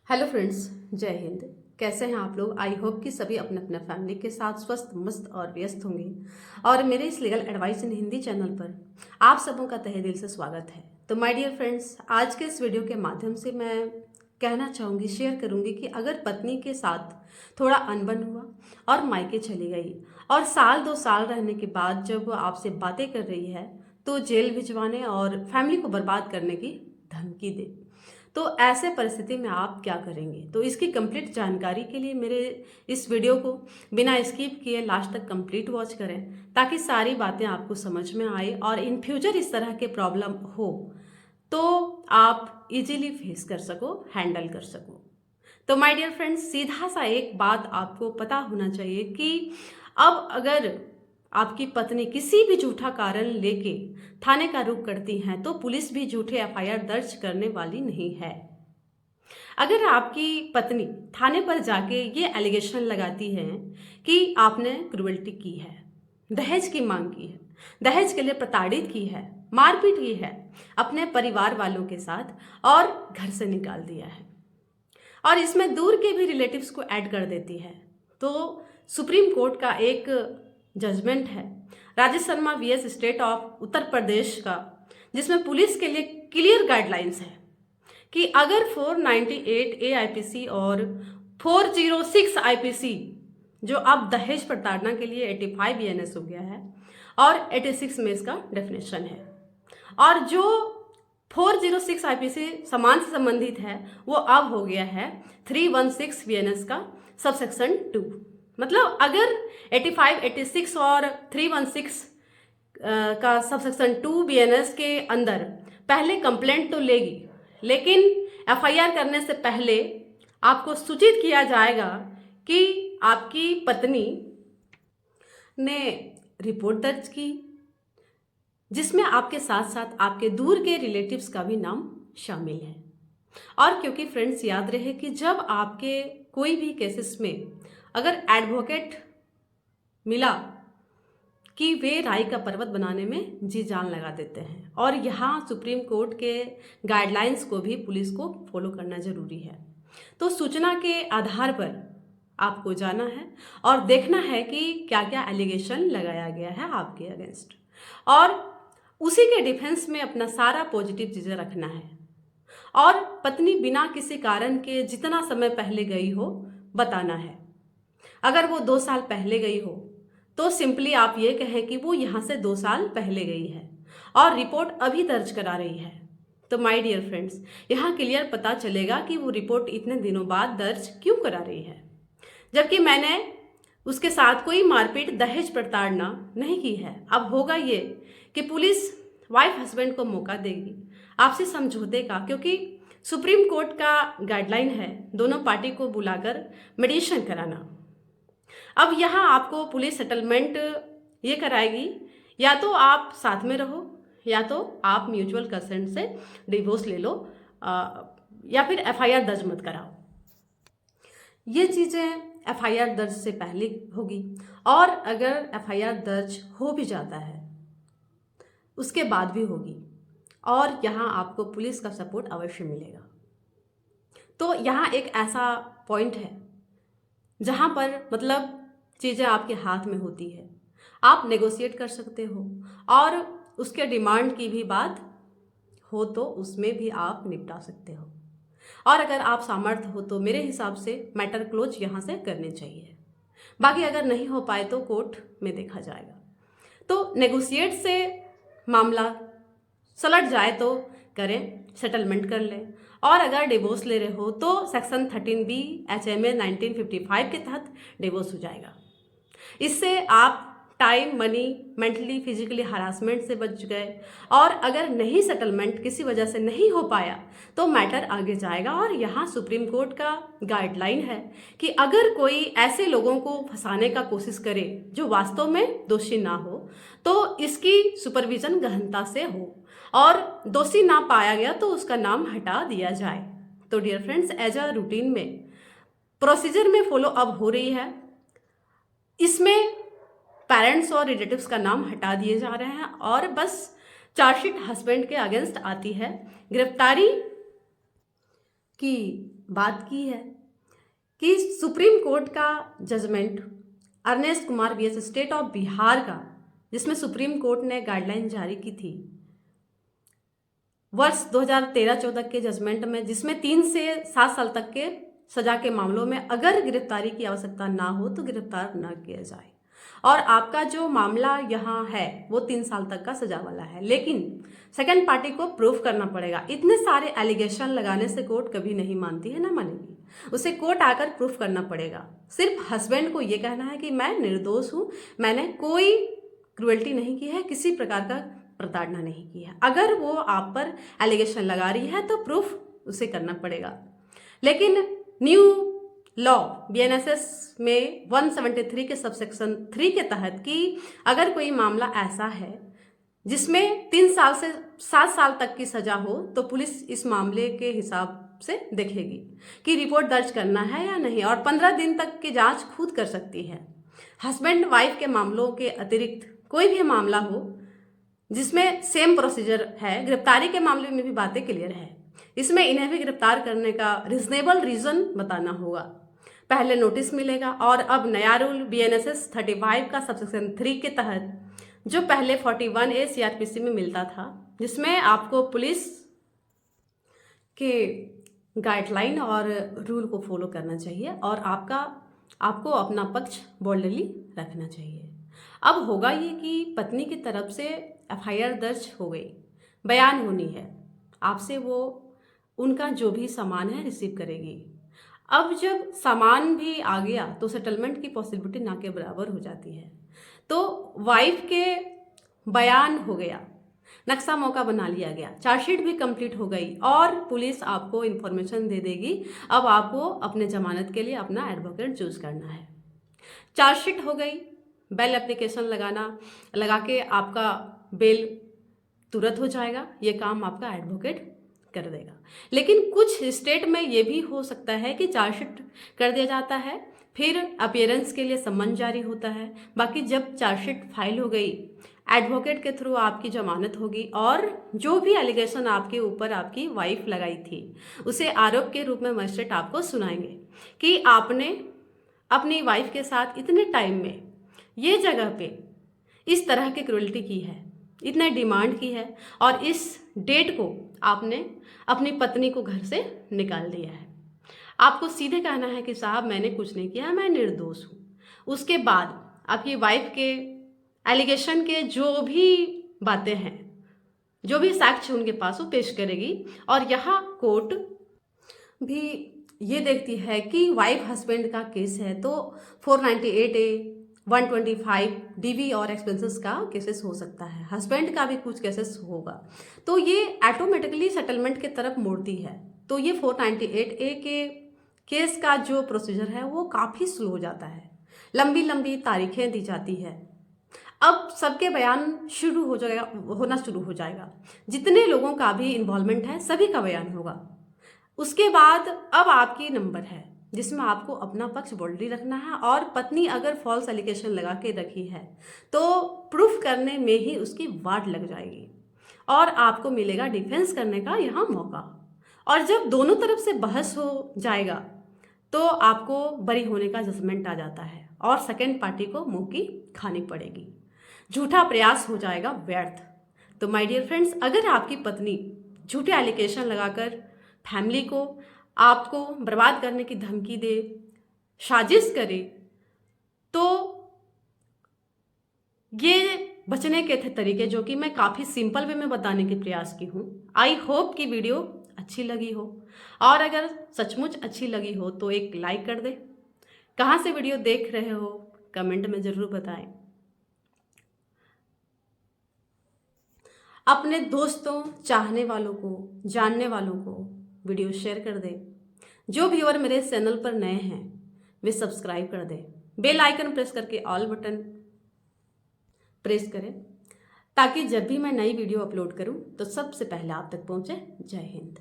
Hello friends, जय हिंद। कैसे हैं आप लोग? आई होप कि सभी अपने अपने फैमिली के साथ स्वस्थ मस्त और व्यस्त होंगे। और मेरे इस legal advice in Hindi channel पर आप सबों का तहे दिल से स्वागत है। तो माय डियर फ्रेंड्स, आज के इस वीडियो के माध्यम से मैं कहना चाहूँगी, शेयर करूँगी कि अगर पत्नी के साथ थोड़ा अनबन हुआ और मायके चली गई और साल 2 साल रहने के बाद जब वो आपसे बातें कर रही है तो जेल भिजवाने और फैमिली को बर्बाद करने की धमकी दे, तो ऐसे परिस्थिति में आप क्या करेंगे? तो इसकी कंप्लीट जानकारी के लिए मेरे इस वीडियो को बिना स्किप किए लास्ट तक कंप्लीट वॉच करें, ताकि सारी बातें आपको समझ में आए और इन फ्यूचर इस तरह के प्रॉब्लम हो तो आप इजीली फेस कर सको, हैंडल कर सको। तो माय डियर फ्रेंड्स, सीधा सा एक बात आपको पता होना चाहिए कि अब अगर आपकी पत्नी किसी भी झूठा कारण लेके थाने का रुख करती हैं तो पुलिस भी झूठे एफआईआर दर्ज करने वाली नहीं है। अगर आपकी पत्नी थाने पर जाके ये एलिगेशन लगाती है कि आपने क्रुएल्टी की है, दहेज की मांग की है, दहेज के लिए प्रताड़ित की है, मारपीट की है अपने परिवार वालों के साथ और घर से निकाल दिया है, और इसमें दूर के भी रिलेटिव्स को ऐड कर देती है, तो सुप्रीम कोर्ट का एक जजमेंट है Rajesh Sharma vs state of Uttar Pradesh का, जिसमें पुलिस के लिए क्लियर गाइडलाइंस है कि अगर 498 ए आईपीसी और 406 आईपीसी, जो अब दहेज प्रताड़ना के लिए 85 बीएनएस हो गया है और 86 में इसका डेफिनेशन है, और जो 406 आईपीसी समान से संबंधित है वो अब हो गया है 316 बीएनएस का सबसेक्शन 2। मतलब अगर 85, 86 और 316 का सबसेक्शन 2 बीएनएस के अंदर पहले कंप्लेंट तो लेगी, लेकिन एफआईआर करने से पहले आपको सूचित किया जाएगा कि आपकी पत्नी ने रिपोर्ट दर्ज की, जिसमें आपके साथ साथ आपके दूर के रिलेटिव्स का भी नाम शामिल है। और क्योंकि फ्रेंड्स, याद रहे कि जब आपके कोई भी केसेस में अगर एडवोकेट मिला कि वे राय का पर्वत बनाने में जी जान लगा देते हैं, और यहाँ सुप्रीम कोर्ट के गाइडलाइंस को भी पुलिस को फॉलो करना जरूरी है। तो सूचना के आधार पर आपको जाना है और देखना है कि क्या क्या एलिगेशन लगाया गया है आपके अगेंस्ट, और उसी के डिफेंस में अपना सारा पॉजिटिव चीज़ें रखना है। और पत्नी बिना किसी कारण के जितना समय पहले गई हो बताना है। अगर वो 2 साल पहले गई हो तो सिंपली आप ये कहें कि वो यहाँ से 2 साल पहले गई है और रिपोर्ट अभी दर्ज करा रही है। तो माय डियर फ्रेंड्स, यहाँ क्लियर पता चलेगा कि वो रिपोर्ट इतने दिनों बाद दर्ज क्यों करा रही है, जबकि मैंने उसके साथ कोई मारपीट दहेज प्रताड़ना नहीं की है। अब होगा ये कि पुलिस वाइफ हस्बैंड को मौका देगी आपसे समझौते का, क्योंकि सुप्रीम कोर्ट का गाइडलाइन है दोनों पार्टी को बुलाकर मेडिएशन कराना। अब यहाँ आपको पुलिस सेटलमेंट ये कराएगी, या तो आप साथ में रहो या तो आप म्यूचुअल कंसेंट से डिवोर्स ले लो, या फिर एफआईआर दर्ज मत कराओ। ये चीज़ें एफआईआर दर्ज से पहले होगी, और अगर एफआईआर दर्ज हो भी जाता है उसके बाद भी होगी, और यहाँ आपको पुलिस का सपोर्ट अवश्य मिलेगा। तो यहाँ एक ऐसा पॉइंट है जहाँ पर मतलब चीज़ें आपके हाथ में होती है, आप नेगोशिएट कर सकते हो, और उसके डिमांड की भी बात हो तो उसमें भी आप निपटा सकते हो। और अगर आप सामर्थ्य हो तो मेरे हिसाब से मैटर क्लोज यहाँ से करने चाहिए। बाकी अगर नहीं हो पाए तो कोर्ट में देखा जाएगा। तो नेगोशिएट से मामला सलट जाए तो करें, सेटलमेंट कर लें, और अगर डिवोर्स ले रहे हो तो सेक्शन 13B HMA 1955 के तहत डिवोर्स हो जाएगा। इससे आप time, money, mentally, physically harassment से बच गए, और अगर नहीं सेटलमेंट किसी वजह से नहीं हो पाया तो मैटर आगे जाएगा। और यहाँ सुप्रीम कोर्ट का गाइडलाइन है कि अगर कोई ऐसे लोगों को फंसाने का कोशिश करे जो वास्तव में दोषी ना हो तो इसकी सुपरविजन गहनता से हो, और दोषी ना पाया गया तो उसका नाम हटा दिया जाए। तो dear friends, as a routine में प्रोसीजर में फॉलो अप हो रही है। इसमें पेरेंट्स और रिलेटिव्स का नाम हटा दिए जा रहे हैं, और बस चार्जशीट हस्बैंड के अगेंस्ट आती है। गिरफ्तारी की बात की है कि सुप्रीम कोर्ट का judgment Arnesh Kumar VS state of Bihar का, जिसमें सुप्रीम कोर्ट ने गाइडलाइन जारी की थी वर्ष 2013-14 के जजमेंट में, जिसमें 3 से 7 साल तक के सजा के मामलों में अगर गिरफ्तारी की आवश्यकता ना हो तो गिरफ्तार न किया जाए। और आपका जो मामला यहाँ है वो 3 साल तक का सजा वाला है, लेकिन सेकंड पार्टी को प्रूफ करना पड़ेगा। इतने सारे एलिगेशन लगाने से कोर्ट कभी नहीं मानती है, ना मानेगी। उसे कोर्ट आकर प्रूफ करना पड़ेगा। सिर्फ हस्बैंड को ये कहना है कि मैं निर्दोष हूँ, मैंने कोई क्रुएल्टी नहीं की है, किसी प्रकार का प्रताड़ना नहीं की है। अगर वो आप पर एलिगेशन लगा रही है तो प्रूफ उसे करना पड़ेगा। लेकिन न्यू लॉ बीएनएसएस में 173 के सबसेक्शन 3 के तहत कि अगर कोई मामला ऐसा है जिसमें 3 साल से 7 साल तक की सजा हो तो पुलिस इस मामले के हिसाब से देखेगी कि रिपोर्ट दर्ज करना है या नहीं, और 15 दिन तक की जांच खुद कर सकती है। हस्बैंड वाइफ के मामलों के अतिरिक्त कोई भी मामला हो जिसमें सेम प्रोसीजर है, गिरफ्तारी के मामले में भी बातें क्लियर है। इसमें इन्हें भी गिरफ्तार करने का रीजनेबल रीजन बताना होगा, पहले नोटिस मिलेगा। और अब नया रूल बीएनएसएस 35 का सबसेक्शन 3 के तहत, जो पहले 41A सीआरपीसी में मिलता था, जिसमें आपको पुलिस के गाइडलाइन और रूल को फॉलो करना चाहिए और आपको अपना पक्ष बोल्डली रखना चाहिए। अब होगा ये कि पत्नी की तरफ से एफआईआर दर्ज हो गई, बयान होनी है, आपसे वो उनका जो भी सामान है रिसीव करेगी। अब जब सामान भी आ गया तो सेटलमेंट की पॉसिबिलिटी ना के बराबर हो जाती है। तो वाइफ के बयान हो गया, नक्शा मौका बना लिया गया, चार्जशीट भी कंप्लीट हो गई और पुलिस आपको इन्फॉर्मेशन दे देगी। अब आपको अपने जमानत के लिए अपना एडवोकेट चूज करना है। चार्जशीट हो गई, बेल एप्लीकेशन लगा के आपका बेल तुरंत हो जाएगा, ये काम आपका एडवोकेट कर देगा। लेकिन कुछ स्टेट में ये भी हो सकता है कि चार्जशीट कर दिया जाता है, फिर अपीयरेंस के लिए सम्मन जारी होता है। बाकी जब चार्जशीट फाइल हो गई, एडवोकेट के थ्रू आपकी जमानत होगी और जो भी एलिगेशन आपके ऊपर आपकी वाइफ लगाई थी उसे आरोप के रूप में मजिस्ट्रेट आपको सुनाएंगे कि आपने अपनी वाइफ के साथ इतने टाइम में ये जगह पे इस तरह की क्रूएल्टी की है, इतने डिमांड की है और इस डेट को आपने अपनी पत्नी को घर से निकाल दिया है। आपको सीधे कहना है कि साहब मैंने कुछ नहीं किया, मैं निर्दोष हूँ। उसके बाद आपकी वाइफ के एलिगेशन के जो भी बातें हैं, जो भी साक्ष्य उनके पास वो पेश करेगी। और यहाँ कोर्ट भी ये देखती है कि वाइफ हस्बैंड का केस है तो 498A 125 डीवी और एक्सपेंसेस का केसेस हो सकता है, हस्बैंड का भी कुछ केसेस होगा, तो ये ऑटोमेटिकली सेटलमेंट की तरफ मोड़ती है। तो ये 498A के केस का जो प्रोसीजर है वो काफ़ी स्लो हो जाता है, लंबी लंबी तारीखें दी जाती है। अब सबके बयान होना शुरू हो जाएगा, जितने लोगों का भी इन्वॉल्वमेंट है सभी का बयान होगा। उसके बाद अब आपकी नंबर है जिसमें आपको अपना पक्ष बोल्डली रखना है, और पत्नी अगर फॉल्स एलिगेशन लगा के रखी है तो प्रूफ करने में ही उसकी वाट लग जाएगी और आपको मिलेगा डिफेंस करने का यहाँ मौका। और जब दोनों तरफ से बहस हो जाएगा तो आपको बरी होने का जजमेंट आ जाता है और सेकेंड पार्टी को मुंह की खानी पड़ेगी, झूठा प्रयास हो जाएगा व्यर्थ। तो माय डियर फ्रेंड्स, अगर आपकी पत्नी झूठे एलिगेशन लगाकर फैमिली को आपको बर्बाद करने की धमकी दे, साजिश करे, तो ये बचने के थे तरीके जो कि मैं काफ़ी सिंपल वे में बताने की प्रयास की हूँ। आई होप कि वीडियो अच्छी लगी हो, और अगर सचमुच अच्छी लगी हो तो एक लाइक कर दे। कहाँ से वीडियो देख रहे हो कमेंट में ज़रूर बताएं। अपने दोस्तों, चाहने वालों को, जानने वालों को वीडियो शेयर कर दे। जो व्यूअर मेरे चैनल पर नए हैं वे सब्सक्राइब कर दें, बेल आइकन प्रेस करके ऑल बटन प्रेस करें ताकि जब भी मैं नई वीडियो अपलोड करूं तो सबसे पहले आप तक पहुंचे। जय हिंद।